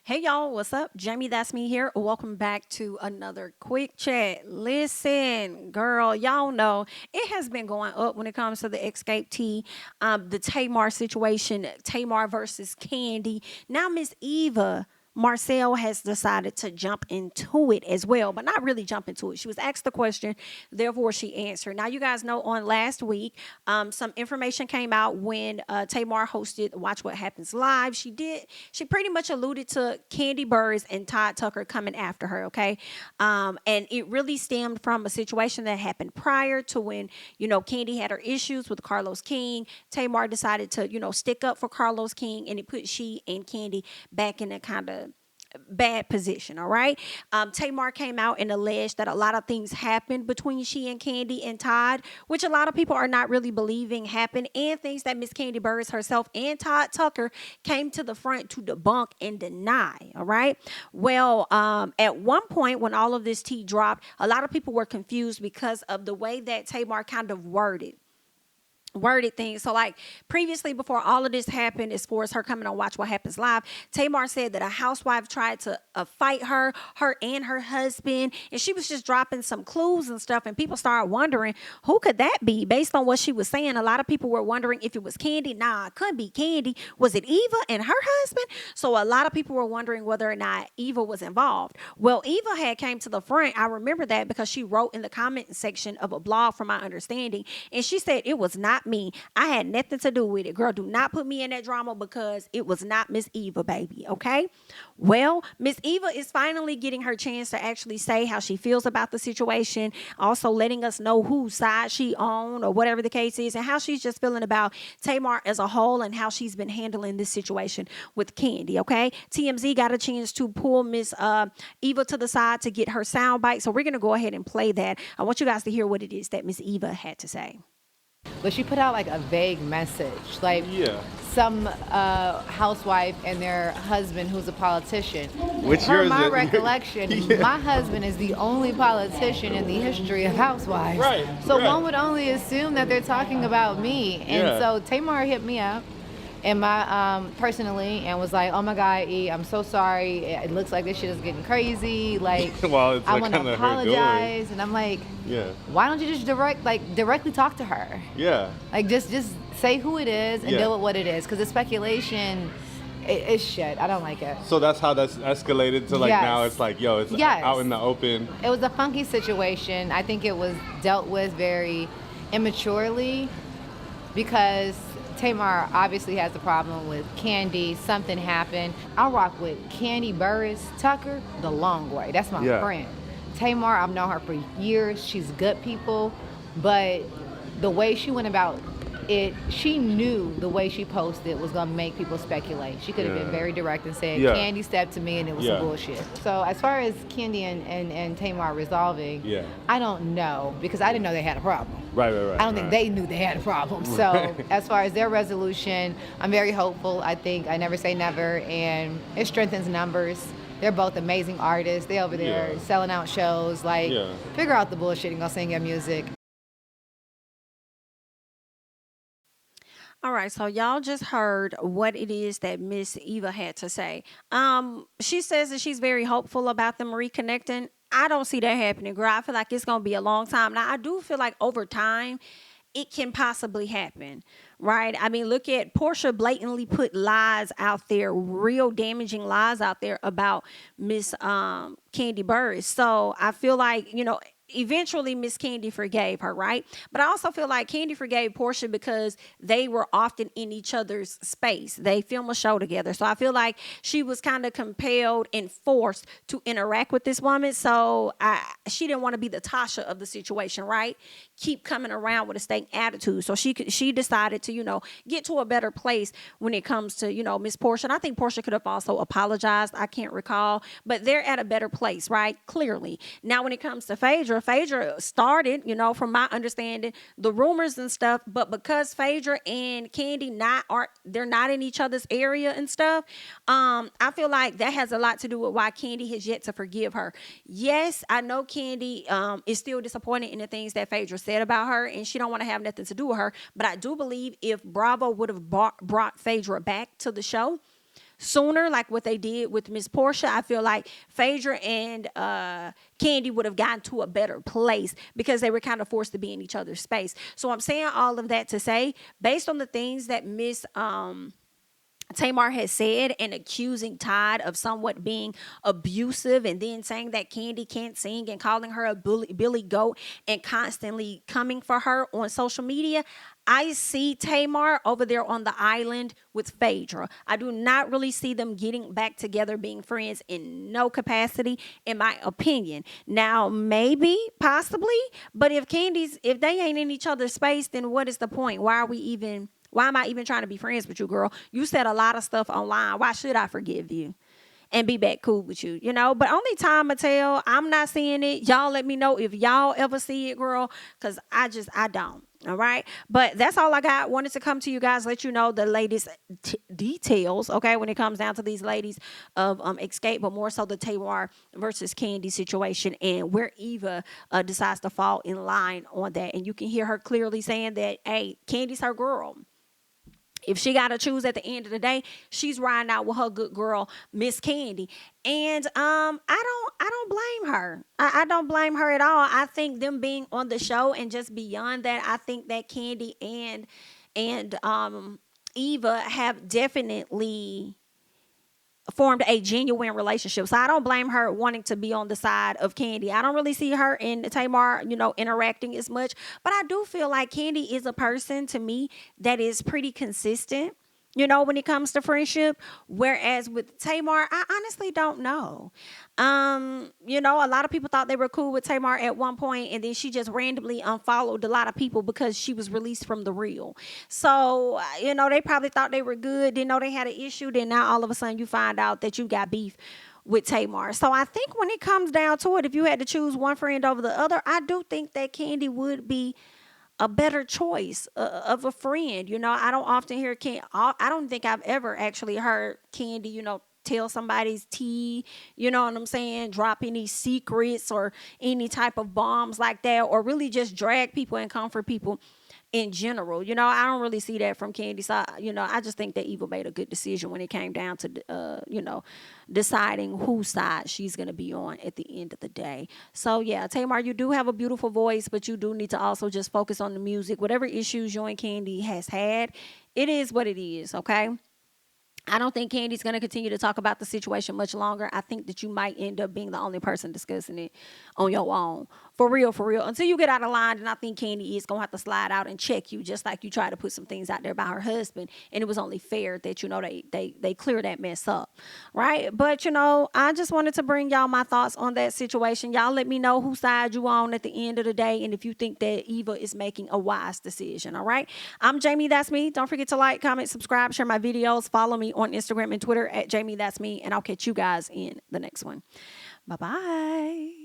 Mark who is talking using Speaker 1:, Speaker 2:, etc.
Speaker 1: Hey y'all, what's up? JamiThatsMe here. Welcome back to another quick chat. Listen, girl, y'all know it has been going up when it comes to the Xscape tea, the Tamar situation, Tamar versus Kandi. Now Miss Eva Marcel has decided to jump into it as well, but not really jump into it. She was asked the question, therefore she answered. Now, you guys know on last week, some information came out when Tamar hosted Watch What Happens Live. She pretty much alluded to Kandi Burruss and Todd Tucker coming after her, okay? And it really stemmed from a situation that happened prior to when, Kandi had her issues with Carlos King. Tamar decided to, stick up for Carlos King, and it put she and Kandi back in a kind of bad position. All right. Tamar came out and alleged that a lot of things happened between she and Kandi and Todd, which a lot of people are not really believing happened, and things that Miss Kandi Burruss herself and Todd Tucker came to the front to debunk and deny. All right. Well, at one point when all of this tea dropped, a lot of people were confused because of the way that Tamar kind of worded things. So like previously, before all of this happened, as far as her coming on Watch What Happens Live, Tamar said that a housewife tried to fight her and her husband, and she was just dropping some clues and stuff, and people started wondering who could that be. Based on what she was saying, a lot of people were wondering if it was Kandi. Nah, it couldn't be Kandi. Was it Eva and her husband? So a lot of people were wondering whether or not Eva was involved. Well, Eva had came to the front. I remember that because she wrote in the comment section of a blog, from my understanding, and she said it was not me. I had nothing to do with it. Girl, do not put me in that drama because it was not Miss Eva, baby. Okay? Well, Miss Eva is finally getting her chance to actually say how she feels about the situation, also letting us know whose side she on or whatever the case is, and how she's just feeling about Tamar as a whole and how she's been handling this situation with Kandi. Okay? TMZ got a chance to pull Miss Eva to the side to get her soundbite. So we're going to go ahead and play that. I want you guys to hear what it is that Miss Eva had to say.
Speaker 2: But she put out like a vague message, like some housewife and their husband who's a politician.
Speaker 3: Which
Speaker 2: per
Speaker 3: yours
Speaker 2: my
Speaker 3: is?
Speaker 2: recollection, my husband is the only politician in the history of Housewives.
Speaker 3: Right.
Speaker 2: So one would only assume that they're talking about me. And so Tamar hit me up and my personally and was like, oh my God, E, I'm so sorry. It looks like this shit is getting crazy. Like,
Speaker 3: well, it's
Speaker 2: I want to apologize. And I'm like, why don't you just directly talk to her?
Speaker 3: Yeah.
Speaker 2: Like just say who it is and deal with what it is, because the speculation it's shit. I don't like it.
Speaker 3: So that's how that's escalated to now it's like, yo, it's out in the open.
Speaker 2: It was a funky situation. I think it was dealt with very immaturely because Tamar obviously has a problem with Kandi. Something happened. I rock with Kandi Burruss Tucker the long way. That's my friend. Tamar, I've known her for years. She's good people, but the way she went about it, she knew the way she posted was gonna make people speculate. She could have been very direct and said, Kandi stepped to me and it was some bullshit. So as far as Kandi and Tamar resolving, I don't know, because I didn't know they had a problem.
Speaker 3: Right.
Speaker 2: I don't think they knew they had a problem. So as far as their resolution, I'm very hopeful. I think I never say never, and it strengthens numbers. They're both amazing artists. They over there selling out shows. Like, figure out the bullshit and go sing your music.
Speaker 1: All right, so y'all just heard what it is that Miss Eva had to say. She says that she's very hopeful about them reconnecting. I don't see that happening, girl. I feel like it's going to be a long time. Now, I do feel like over time, it can possibly happen, right? I mean, look at Portia blatantly put lies out there, real damaging lies out there about Miss Kandi Burruss. So I feel like, eventually Miss Kandi forgave her, right? But I also feel like Kandi forgave Portia because they were often in each other's space. They film a show together. So I feel like she was kind of compelled and forced to interact with this woman. So she didn't want to be the Tasha of the situation, right? Keep coming around with a stank attitude. So she decided to, get to a better place when it comes to, Miss Portia. And I think Portia could have also apologized. I can't recall, but they're at a better place, right? Clearly. Now, when it comes to Phaedra started, from my understanding, the rumors and stuff, but because Phaedra and Kandi they're not in each other's area and stuff, I feel like that has a lot to do with why Kandi has yet to forgive her. Yes, I know Kandi is still disappointed in the things that Phaedra said about her, and she don't want to have nothing to do with her, but I do believe if Bravo would have brought Phaedra back to the show, sooner, like what they did with Miss Portia, I feel like Phaedra and Kandi would have gotten to a better place because they were kind of forced to be in each other's space. So I'm saying all of that to say, based on the things that Miss Tamar has said and accusing Todd of somewhat being abusive, and then saying that Kandi can't sing and calling her a Billy Goat and constantly coming for her on social media, I see Tamar over there on the island with Phaedra. I do not really see them getting back together, being friends in no capacity, in my opinion. Now, maybe, possibly, but if they ain't in each other's space, then what is the point? Why am I even trying to be friends with you, girl? You said a lot of stuff online. Why should I forgive you and be back cool with you? But only time will tell. I'm not seeing it. Y'all let me know if y'all ever see it, girl, because I don't. All right. But that's all I got. Wanted to come to you guys, let you know the latest details, okay, when it comes down to these ladies of Xscape, but more so the Tamar versus Kandi situation and where Eva decides to fall in line on that. And you can hear her clearly saying that, hey, Kandi's her girl. If she got to choose at the end of the day, she's riding out with her good girl, Miss Kandi. And I don't blame her. I don't blame her at all. I think them being on the show and just beyond that, I think that Kandi and Eva have definitely formed a genuine relationship. So I don't blame her wanting to be on the side of Kandi. I don't really see her and Tamar, interacting as much. But I do feel like Kandi is a person, to me, that is pretty consistent, when it comes to friendship. Whereas with Tamar, I honestly don't know. A lot of people thought they were cool with Tamar at one point, and then she just randomly unfollowed a lot of people because she was released from The Real. So, they probably thought they were good, didn't know they had an issue. Then now all of a sudden you find out that you got beef with Tamar. So I think when it comes down to it, if you had to choose one friend over the other, I do think that Kandi would be a better choice of a friend. I don't often hear I don't think I've ever actually heard Kandi, tell somebody's tea, you know what I'm saying, drop any secrets or any type of bombs like that, or really just drag people and comfort people in general. I don't really see that from Kandi. So, I just think that Eva made a good decision when it came down to, deciding whose side she's going to be on at the end of the day. So, yeah, Tamar, you do have a beautiful voice, but you do need to also just focus on the music. Whatever issues you and Kandi has had, it is what it is, okay? I don't think Kandi's going to continue to talk about the situation much longer. I think that you might end up being the only person discussing it on your own. For real. Until you get out of line, and I think Kandi is going to have to slide out and check you, just like you tried to put some things out there about her husband. And it was only fair that, they clear that mess up, right? But, I just wanted to bring y'all my thoughts on that situation. Y'all let me know whose side you on at the end of the day, and if you think that Eva is making a wise decision, all right? I'm JamiThatsMe. Don't forget to like, comment, subscribe, share my videos. Follow me on Instagram and Twitter at JamiThatsMe, and I'll catch you guys in the next one. Bye-bye.